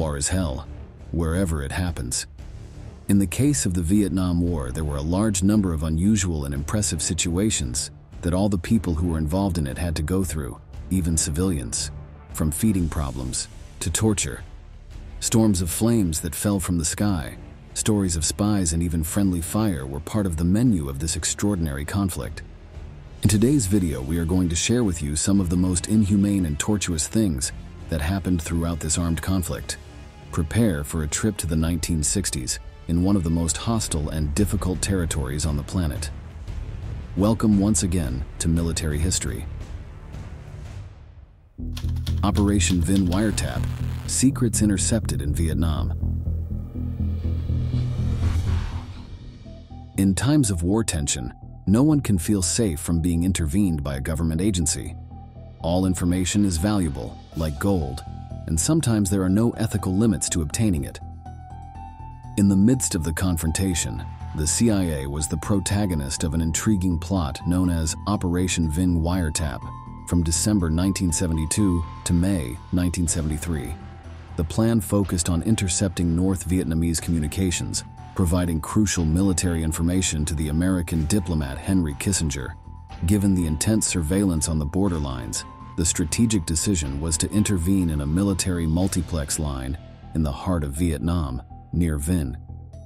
War is hell, wherever it happens. In the case of the Vietnam War, there were a large number of unusual and impressive situations that all the people who were involved in it had to go through, even civilians, from feeding problems to torture. Storms of flames that fell from the sky, stories of spies, and even friendly fire were part of the menu of this extraordinary conflict. In today's video, we are going to share with you some of the most inhumane and tortuous things that happened throughout this armed conflict. Prepare for a trip to the 1960s in one of the most hostile and difficult territories on the planet. Welcome once again to Military History. Operation Vin Wiretap, secrets intercepted in Vietnam. In times of war tension, no one can feel safe from being intervened by a government agency. All information is valuable, like gold, and sometimes there are no ethical limits to obtaining it. In the midst of the confrontation, the CIA was the protagonist of an intriguing plot known as Operation Vin Wiretap from December 1972 to May 1973. The plan focused on intercepting North Vietnamese communications, providing crucial military information to the American diplomat Henry Kissinger. Given the intense surveillance on the borderlines, the strategic decision was to intervene in a military multiplex line in the heart of Vietnam, near Vinh.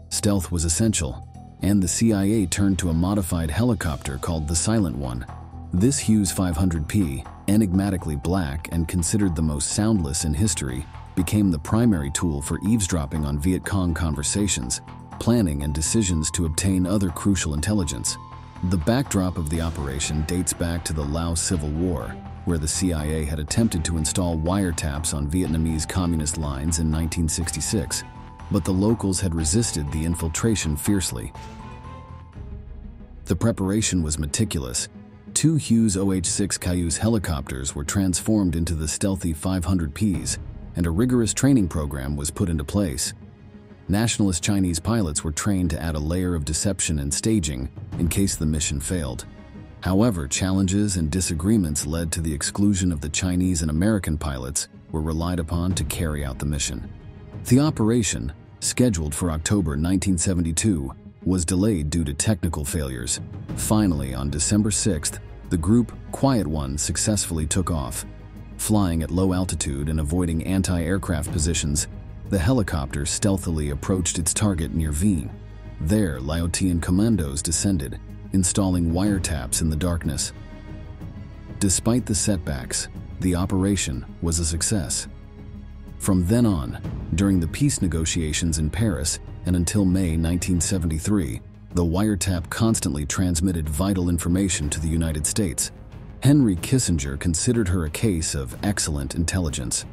Stealth was essential, and the CIA turned to a modified helicopter called the Silent One. This Hughes 500P, enigmatically black and considered the most soundless in history, became the primary tool for eavesdropping on Viet Cong conversations, planning and decisions to obtain other crucial intelligence. The backdrop of the operation dates back to the Laos Civil War, where the CIA had attempted to install wiretaps on Vietnamese communist lines in 1966, but the locals had resisted the infiltration fiercely. The preparation was meticulous. 2 Hughes OH-6 Cayuse helicopters were transformed into the stealthy 500Ps, and a rigorous training program was put into place. Nationalist Chinese pilots were trained to add a layer of deception and staging in case the mission failed. However, challenges and disagreements led to the exclusion of the Chinese and American pilots were relied upon to carry out the mission. The operation, scheduled for October 1972, was delayed due to technical failures. Finally, on December 6th, the group Quiet One successfully took off. Flying at low altitude and avoiding anti-aircraft positions, the helicopter stealthily approached its target near Vinh. There, Laotian commandos descended, installing wiretaps in the darkness. Despite the setbacks, the operation was a success. From then on, during the peace negotiations in Paris and until May 1973, the wiretap constantly transmitted vital information to the United States. Henry Kissinger considered her a case of excellent intelligence.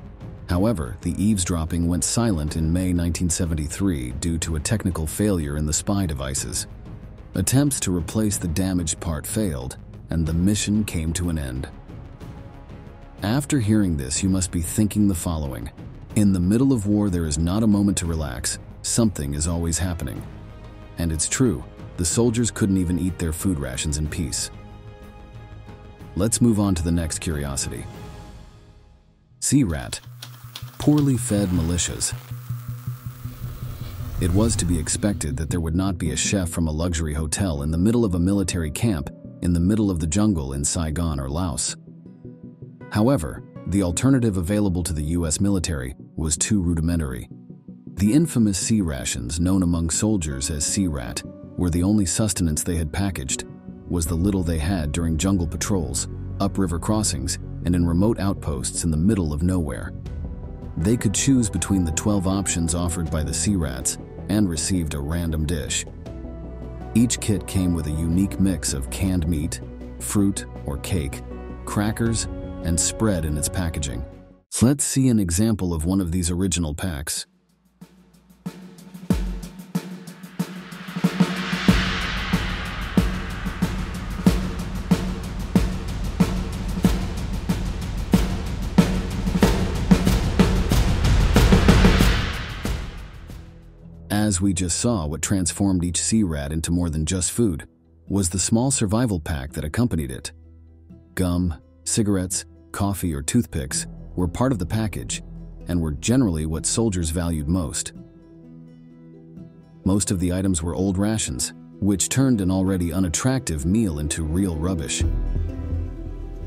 However, the eavesdropping went silent in May 1973 due to a technical failure in the spy devices. Attempts to replace the damaged part failed, and the mission came to an end. After hearing this, you must be thinking the following. In the middle of war, there is not a moment to relax. Something is always happening. And it's true, the soldiers couldn't even eat their food rations in peace. Let's move on to the next curiosity. Searat. Poorly fed militias. It was to be expected that there would not be a chef from a luxury hotel in the middle of a military camp in the middle of the jungle in Saigon or Laos. However, the alternative available to the US military was too rudimentary. The infamous sea rations, known among soldiers as Searat, were the only sustenance they had packaged, was the little they had during jungle patrols, upriver crossings, and in remote outposts in the middle of nowhere. They could choose between the 12 options offered by the Searats and received a random dish. Each kit came with a unique mix of canned meat, fruit or cake, crackers, and spread in its packaging. Let's see an example of one of these original packs. As we just saw, what transformed each Searat into more than just food was the small survival pack that accompanied it. Gum, cigarettes, coffee, or toothpicks were part of the package. and were generally what soldiers valued most. Most of the items were old rations, which turned an already unattractive meal into real rubbish.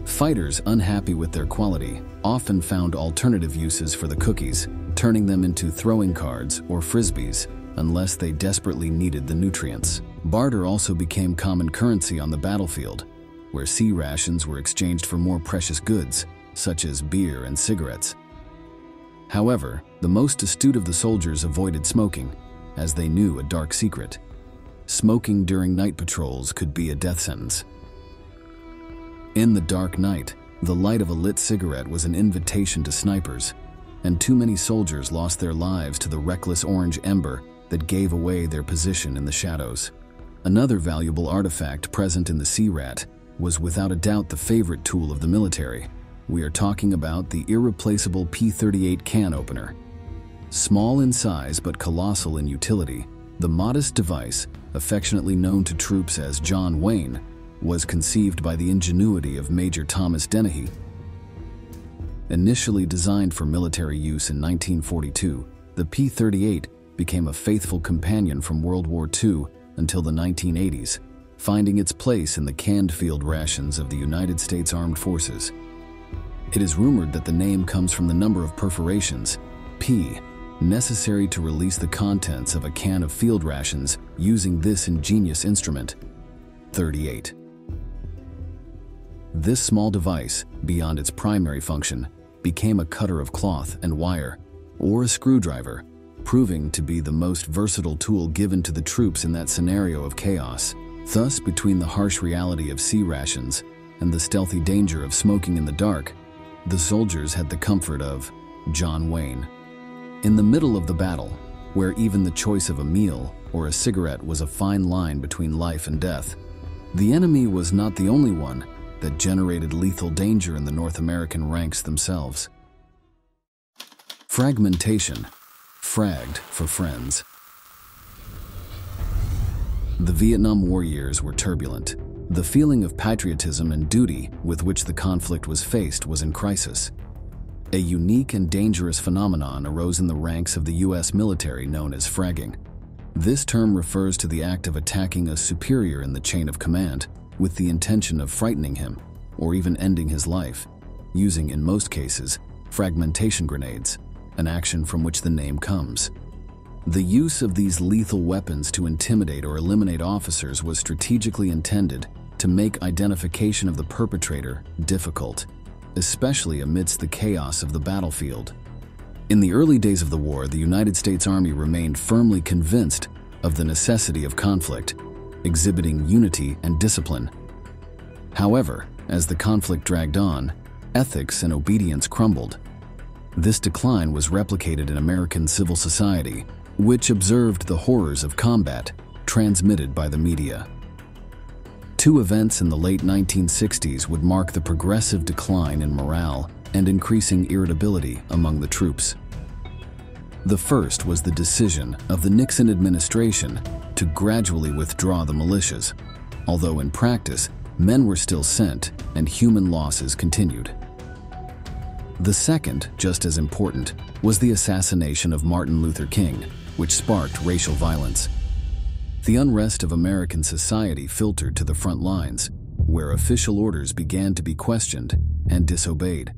Fighters, unhappy with their quality, often found alternative uses for the cookies, turning them into throwing cards or frisbees, unless they desperately needed the nutrients. Barter also became common currency on the battlefield, where sea rations were exchanged for more precious goods, such as beer and cigarettes. However, the most astute of the soldiers avoided smoking, as they knew a dark secret. Smoking during night patrols could be a death sentence. In the dark night, the light of a lit cigarette was an invitation to snipers, and too many soldiers lost their lives to the reckless orange ember that gave away their position in the shadows. Another valuable artifact present in the Searat was without a doubt the favorite tool of the military. We are talking about the irreplaceable P-38 can opener. Small in size but colossal in utility, the modest device, affectionately known to troops as John Wayne, was conceived by the ingenuity of Major Thomas Dennehy. Initially designed for military use in 1942, the P-38 became a faithful companion from World War II until the 1980s, finding its place in the canned field rations of the United States Armed Forces. It is rumored that the name comes from the number of perforations, P, necessary to release the contents of a can of field rations using this ingenious instrument, 38. This small device, beyond its primary function, became a cutter of cloth and wire, or a screwdriver, proving to be the most versatile tool given to the troops in that scenario of chaos. Thus, between the harsh reality of sea rations and the stealthy danger of smoking in the dark, the soldiers had the comfort of John Wayne. In the middle of the battle, where even the choice of a meal or a cigarette was a fine line between life and death, the enemy was not the only one that generated lethal danger in the North American ranks themselves. Fragmentation, fragged for friends. The Vietnam War years were turbulent. The feeling of patriotism and duty with which the conflict was faced was in crisis. A unique and dangerous phenomenon arose in the ranks of the U.S. military known as fragging. This term refers to the act of attacking a superior in the chain of command with the intention of frightening him or even ending his life, using, in most cases, fragmentation grenades, an action from which the name comes. The use of these lethal weapons to intimidate or eliminate officers was strategically intended to make identification of the perpetrator difficult, especially amidst the chaos of the battlefield. In the early days of the war, the United States Army remained firmly convinced of the necessity of conflict, exhibiting unity and discipline. However, as the conflict dragged on, ethics and obedience crumbled. This decline was replicated in American civil society, which observed the horrors of combat transmitted by the media. Two events in the late 1960s would mark the progressive decline in morale and increasing irritability among the troops. The first was the decision of the Nixon administration to gradually withdraw the militias, although in practice, men were still sent and human losses continued. The second, just as important, was the assassination of Martin Luther King, which sparked racial violence. The unrest of American society filtered to the front lines, where official orders began to be questioned and disobeyed.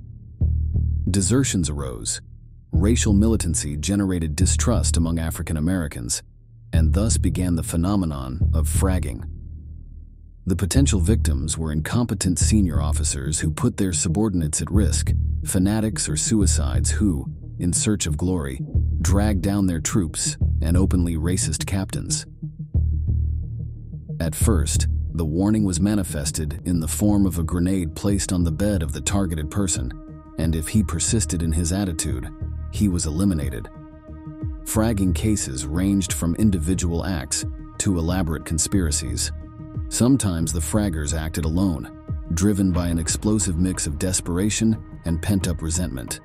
Desertions arose. Racial militancy generated distrust among African Americans, and thus began the phenomenon of fragging. The potential victims were incompetent senior officers who put their subordinates at risk, fanatics or suicides who, in search of glory, dragged down their troops, and openly racist captains. At first, the warning was manifested in the form of a grenade placed on the bed of the targeted person, and if he persisted in his attitude, he was eliminated. Fragging cases ranged from individual acts to elaborate conspiracies. Sometimes the fraggers acted alone, driven by an explosive mix of desperation and pent-up resentment.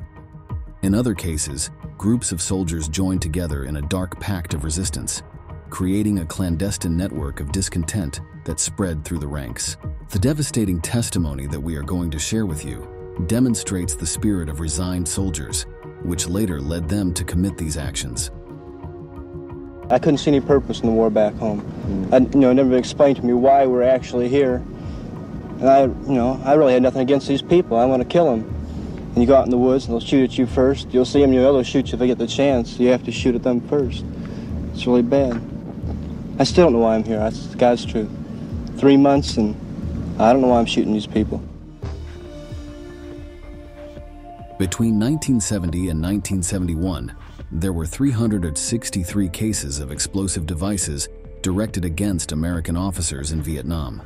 In other cases, groups of soldiers joined together in a dark pact of resistance, creating a clandestine network of discontent that spread through the ranks. The devastating testimony that we are going to share with you demonstrates the spirit of resigned soldiers, which later led them to commit these actions. I couldn't see any purpose in the war back home. It never explained to me why we're actually here. And I really had nothing against these people. I want to kill them. And you go out in the woods and they'll shoot at you first. You'll see them, they'll shoot you if they get the chance. You have to shoot at them first. It's really bad. I still don't know why I'm here. That's God's truth. 3 months and I don't know why I'm shooting these people. Between 1970 and 1971, there were 363 cases of explosive devices directed against American officers in Vietnam.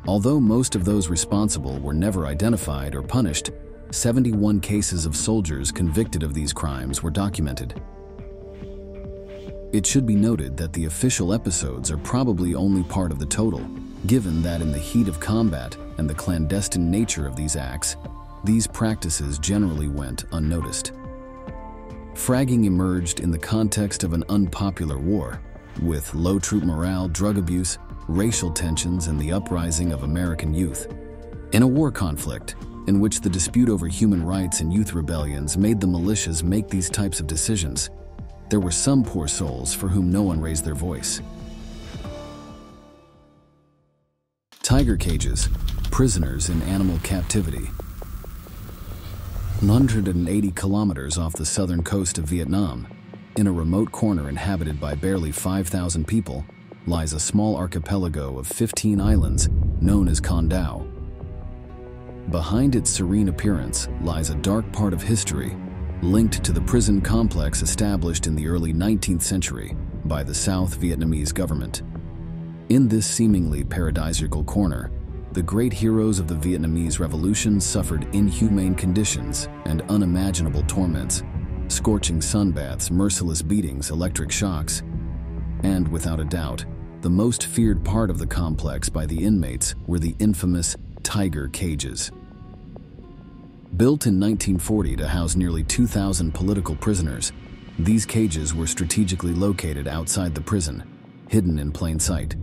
Although most of those responsible were never identified or punished, 71 cases of soldiers convicted of these crimes were documented. It should be noted that the official episodes are probably only part of the total, given that in the heat of combat and the clandestine nature of these acts, these practices generally went unnoticed. Fragging emerged in the context of an unpopular war, with low troop morale, drug abuse, racial tensions, and the uprising of American youth. In a war conflict, in which the dispute over human rights and youth rebellions made the militias make these types of decisions, there were some poor souls for whom no one raised their voice. Tiger cages, prisoners in animal captivity. 180 kilometers off the southern coast of Vietnam, in a remote corner inhabited by barely 5,000 people, lies a small archipelago of 15 islands known as Con Dao. Behind its serene appearance lies a dark part of history linked to the prison complex established in the early 19th century by the South Vietnamese government. In this seemingly paradisiacal corner, the great heroes of the Vietnamese Revolution suffered inhumane conditions and unimaginable torments, scorching sunbaths, merciless beatings, electric shocks, and, without a doubt, the most feared part of the complex by the inmates were the infamous tiger cages. Built in 1940 to house nearly 2,000 political prisoners, these cages were strategically located outside the prison, hidden in plain sight.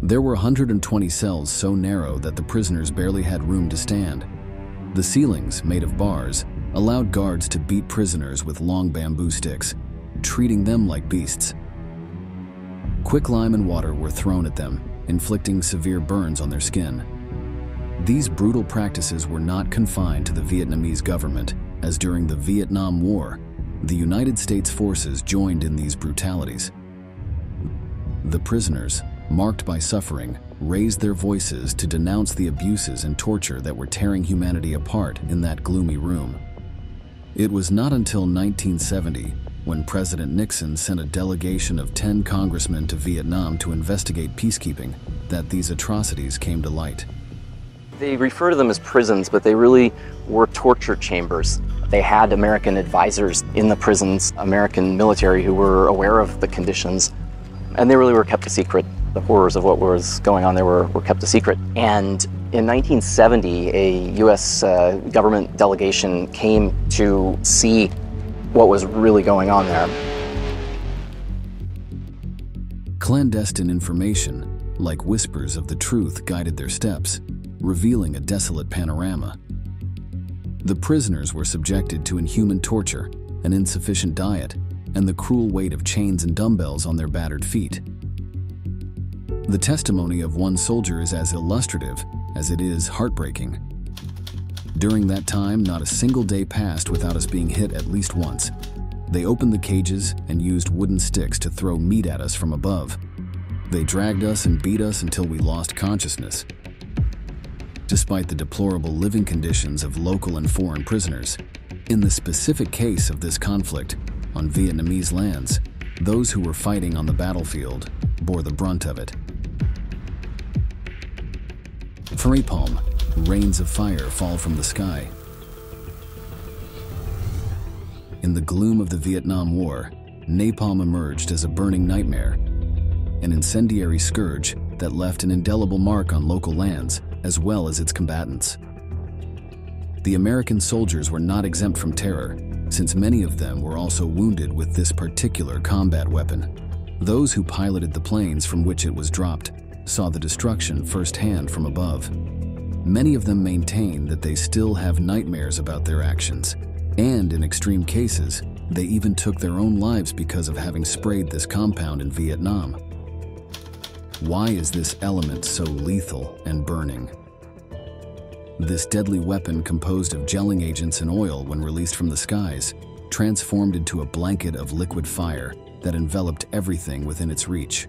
There were 120 cells so narrow that the prisoners barely had room to stand. The ceilings, made of bars, allowed guards to beat prisoners with long bamboo sticks, treating them like beasts. Quicklime and water were thrown at them, inflicting severe burns on their skin. These brutal practices were not confined to the Vietnamese government, as during the Vietnam War, the United States forces joined in these brutalities. The prisoners, marked by suffering, raised their voices to denounce the abuses and torture that were tearing humanity apart in that gloomy room. It was not until 1970, when President Nixon sent a delegation of 10 congressmen to Vietnam to investigate peacekeeping, that these atrocities came to light. They refer to them as prisons, but they really were torture chambers. They had American advisors in the prisons, American military who were aware of the conditions, and they really were kept a secret. The horrors of what was going on there were kept a secret. And in 1970, a U.S. government delegation came to see what was really going on there. Clandestine information, like whispers of the truth, guided their steps, revealing a desolate panorama. The prisoners were subjected to inhuman torture, an insufficient diet, and the cruel weight of chains and dumbbells on their battered feet. The testimony of one soldier is as illustrative as it is heartbreaking. During that time, not a single day passed without us being hit at least once. They opened the cages and used wooden sticks to throw meat at us from above. They dragged us and beat us until we lost consciousness. Despite the deplorable living conditions of local and foreign prisoners, in the specific case of this conflict on Vietnamese lands, those who were fighting on the battlefield bore the brunt of it. For napalm, rains of fire fall from the sky. In the gloom of the Vietnam War, napalm emerged as a burning nightmare, an incendiary scourge that left an indelible mark on local lands as well as its combatants. The American soldiers were not exempt from terror, since many of them were also wounded with this particular combat weapon. Those who piloted the planes from which it was dropped saw the destruction firsthand from above. Many of them maintain that they still have nightmares about their actions, And in extreme cases, they even took their own lives because of having sprayed this compound in Vietnam. Why is this element so lethal and burning? This deadly weapon, composed of gelling agents and oil when released from the skies, transformed into a blanket of liquid fire that enveloped everything within its reach.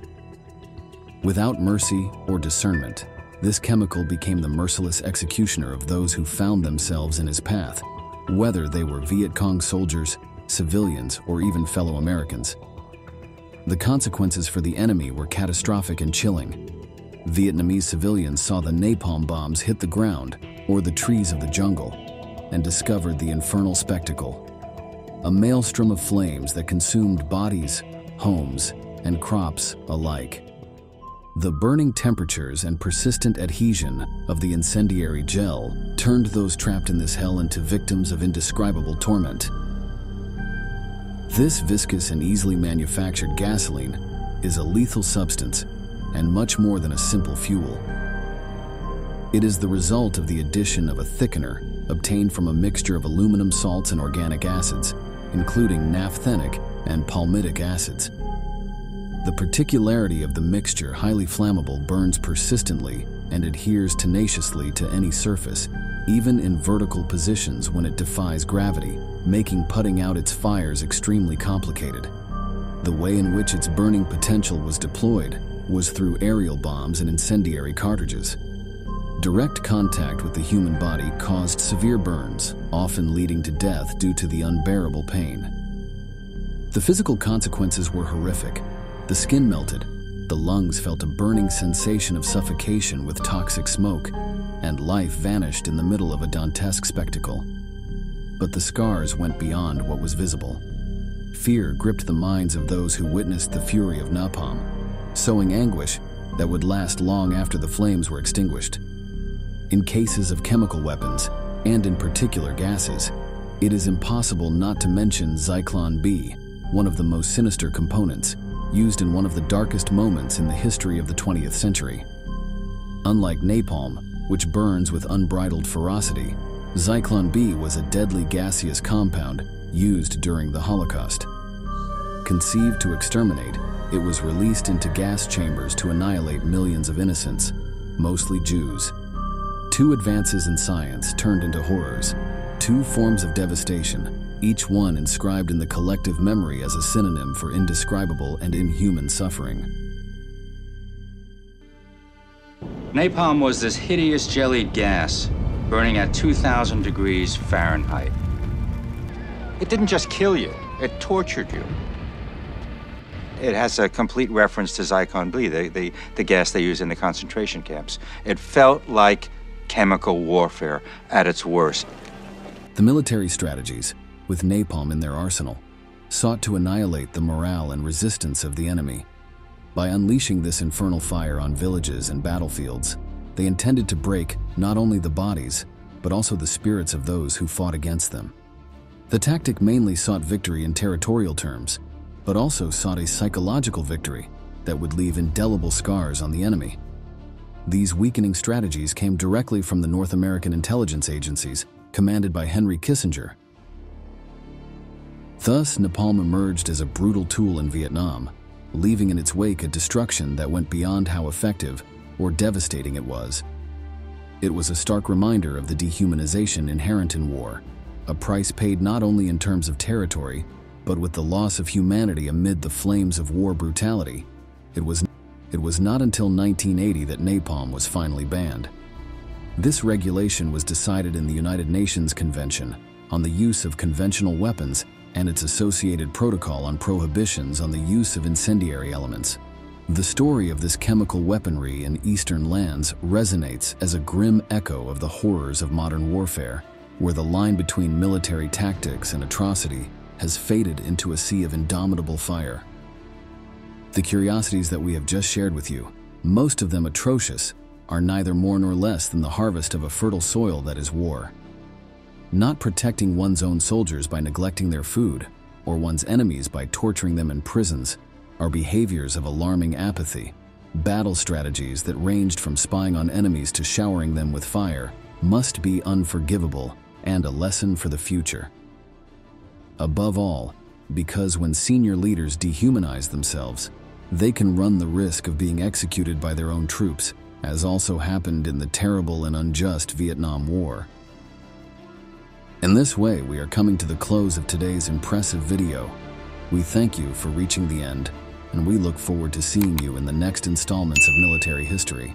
Without mercy or discernment, this chemical became the merciless executioner of those who found themselves in his path, whether they were Viet Cong soldiers, civilians, or even fellow Americans. The consequences for the enemy were catastrophic and chilling. Vietnamese civilians saw the napalm bombs hit the ground or the trees of the jungle and discovered the infernal spectacle. A maelstrom of flames that consumed bodies, homes, and crops alike. The burning temperatures and persistent adhesion of the incendiary gel turned those trapped in this hell into victims of indescribable torment. This viscous and easily manufactured gasoline is a lethal substance and much more than a simple fuel. It is the result of the addition of a thickener obtained from a mixture of aluminum salts and organic acids, including naphthenic and palmitic acids. The particularity of the mixture, highly flammable, burns persistently and adheres tenaciously to any surface, even in vertical positions when it defies gravity, making putting out its fires extremely complicated. The way in which its burning potential was deployed was through aerial bombs and incendiary cartridges. Direct contact with the human body caused severe burns, often leading to death due to the unbearable pain. The physical consequences were horrific. The skin melted, the lungs felt a burning sensation of suffocation with toxic smoke, and life vanished in the middle of a Dantesque spectacle. But the scars went beyond what was visible. Fear gripped the minds of those who witnessed the fury of napalm, sowing anguish that would last long after the flames were extinguished. In cases of chemical weapons, and in particular gases, it is impossible not to mention Zyklon B, one of the most sinister components, used in one of the darkest moments in the history of the 20th century. Unlike napalm, which burns with unbridled ferocity, Zyklon B was a deadly gaseous compound used during the Holocaust. Conceived to exterminate, it was released into gas chambers to annihilate millions of innocents, mostly Jews. Two advances in science turned into horrors, two forms of devastation, each one inscribed in the collective memory as a synonym for indescribable and inhuman suffering. Napalm was this hideous jellied gas, burning at 2,000 degrees Fahrenheit. It didn't just kill you, it tortured you. It has a complete reference to Zyklon B, the gas they use in the concentration camps. It felt like chemical warfare at its worst. The military strategies, with napalm in their arsenal, sought to annihilate the morale and resistance of the enemy. By unleashing this infernal fire on villages and battlefields, they intended to break not only the bodies, but also the spirits of those who fought against them. The tactic mainly sought victory in territorial terms, but also sought a psychological victory that would leave indelible scars on the enemy. These weakening strategies came directly from the North American intelligence agencies, commanded by Henry Kissinger. Thus, napalm emerged as a brutal tool in Vietnam, leaving in its wake a destruction that went beyond how effective or devastating it was. It was a stark reminder of the dehumanization inherent in war, a price paid not only in terms of territory, but with the loss of humanity amid the flames of war brutality. It was not until 1980 that napalm was finally banned. This regulation was decided in the United Nations Convention on the Use of Conventional Weapons and its associated protocol on prohibitions on the use of incendiary elements. The story of this chemical weaponry in eastern lands resonates as a grim echo of the horrors of modern warfare, where the line between military tactics and atrocity has faded into a sea of indomitable fire. The curiosities that we have just shared with you, most of them atrocious, are neither more nor less than the harvest of a fertile soil that is war. Not protecting one's own soldiers by neglecting their food, or one's enemies by torturing them in prisons, are behaviors of alarming apathy. Battle strategies that ranged from spying on enemies to showering them with fire must be unforgivable and a lesson for the future. Above all, because when senior leaders dehumanize themselves, they can run the risk of being executed by their own troops, as also happened in the terrible and unjust Vietnam War. In this way, we are coming to the close of today's impressive video. We thank you for reaching the end, and we look forward to seeing you in the next installments of military history.